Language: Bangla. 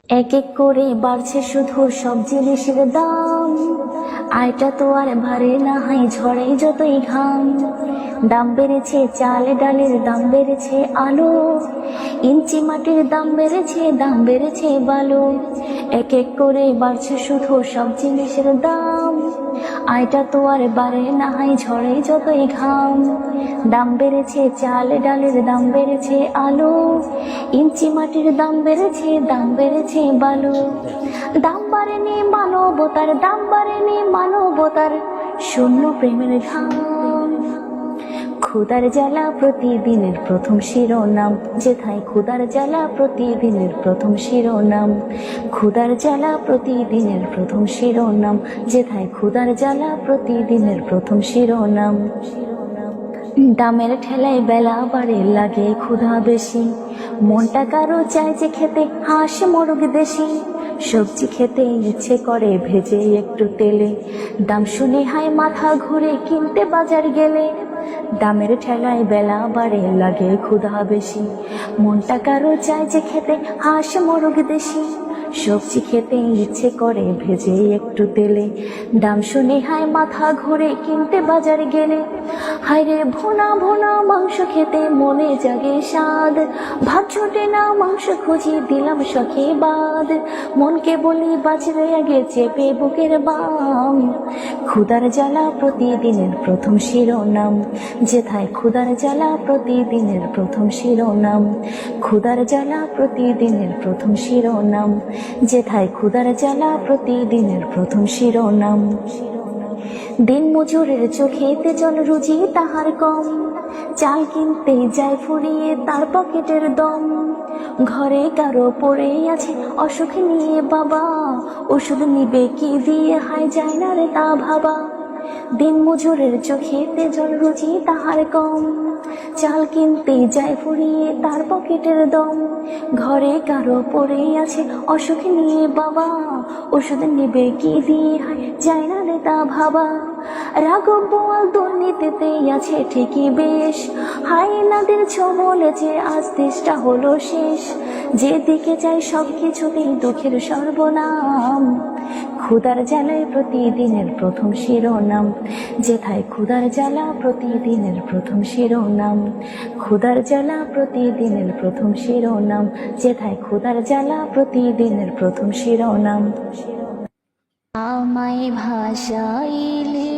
এক এক করে বাড়ছে শুধু সব জিনিসের দাম, আয়টা তো আর ভারে না হয় ঝড়ে যতই ঘাম। দাম বেড়েছে চাল ডালের, দাম বেড়েছে আলু, ইঞ্চি মাটির দাম বেড়েছে, দাম বেড়েছে বালু। এক এক করে বাড়ছে শুধু সব জিনিসের দাম, আয়টা তো আর বাড়ে না হয় ঝড়ে যতই ঘাম। দাম বেড়েছে চাল ডালের, দাম বেড়েছে আলু, ইঞ্চি মাটির দাম বেড়েছে, দাম বেড়েছে বালু। দাম বাড়েনি মানবতার, দাম বাড়েনি মানবতার, শূন্য প্রেমের ঘাম। ক্ষুদার জ্বালা প্রতিদিনের প্রথম শিরোনাম, যেথায় ক্ষুদার জ্বালা প্রতিদিনের প্রথম শিরোনাম। ক্ষুদার জ্বালা প্রতিদিনের প্রথম শিরোনাম, যেথায় ক্ষুদার জ্বালা প্রতিদিনের প্রথম শিরোনাম। দামের ঠেলায় বেলা বাড়ে, লাগে ক্ষুধা বেশি, মনটা কারো চায় যে খেতে হাঁস মোরগ দেশি। সবজি খেতে ইচ্ছে করে ভেজে একটু তেলে, দাম শুনে হায় মাথা ঘুরে কিনতে বাজার গেলে। দামের ঠেলায় বেলা বাড়ে, লাগে ক্ষুধা বেশি, মনটা কারো চায় যে খেতে হাঁস মোরগ দেশি। সবজি খেতে ইচ্ছে করে ভেজে একটু তেলে, দাম শুনে হায় মাথা ঘুরে কিনতে বাজার গেলে। হায় রে ভোনা ভোনা মাংস খেতে মনে জাগে স্বাদ, ভাত ছোটে না মাংস খুঁজি দিলাম শখে বাদ। মনকে বলি বাঁচবে আগে চেপে বুকের বাম। ক্ষুদার জ্বালা প্রতিদিনের প্রথম শিরোনাম, যেথায় ক্ষুদার জ্বালা প্রতিদিনের প্রথম শিরোনাম। ক্ষুদার জ্বালা প্রতিদিনের প্রথম শিরোনাম, যেথায় ক্ষুদার জ্বালা প্রতিদিনের প্রথম শিরোনাম। দিন মজুরের চোখেতে জল রুজি তাহার কম, চাল কিনতে যায় ফুরিয়ে তার পকেটের দম। ঘরে কারো পড়ে আছে অসুখ নিয়ে বাবা, ওষুধ নিবে কি দিয়ে হায় যায় না রে তা ভাবা। দিন মজুরের চোখেতে জল রুজি তাহার কম, চাল কিনতে যায় ফুরিয়ে তার পকেটের দম। ঘরে কারো পড়ে আছে অসুখ নিয়ে বাবা, ওষুধ নেবে কি দিয়ে হায় যায় না রে তা ভাবা। রাঘব বোয়াল দুর্নীতিতে আছে ঠিকই বেশ, হায় নাদের ছবলেছে আজ দেশটা হলো শেষ। যেদিকে চাই সব কিছুতেই দুঃখের সর্বনাম। ক্ষুদার জ্বালায় প্রতিদিনের প্রথম শিরোনাম, যেথায় ক্ষুদার জ্বালা প্রতিদিনের প্রথম শিরোনাম। ক্ষুদার জ্বালা প্রতিদিনের প্রথম শিরোনাম, যেথায় ক্ষুদার জ্বালা প্রতিদিনের প্রথম শিরোনাম। আমায় ভাষাইলে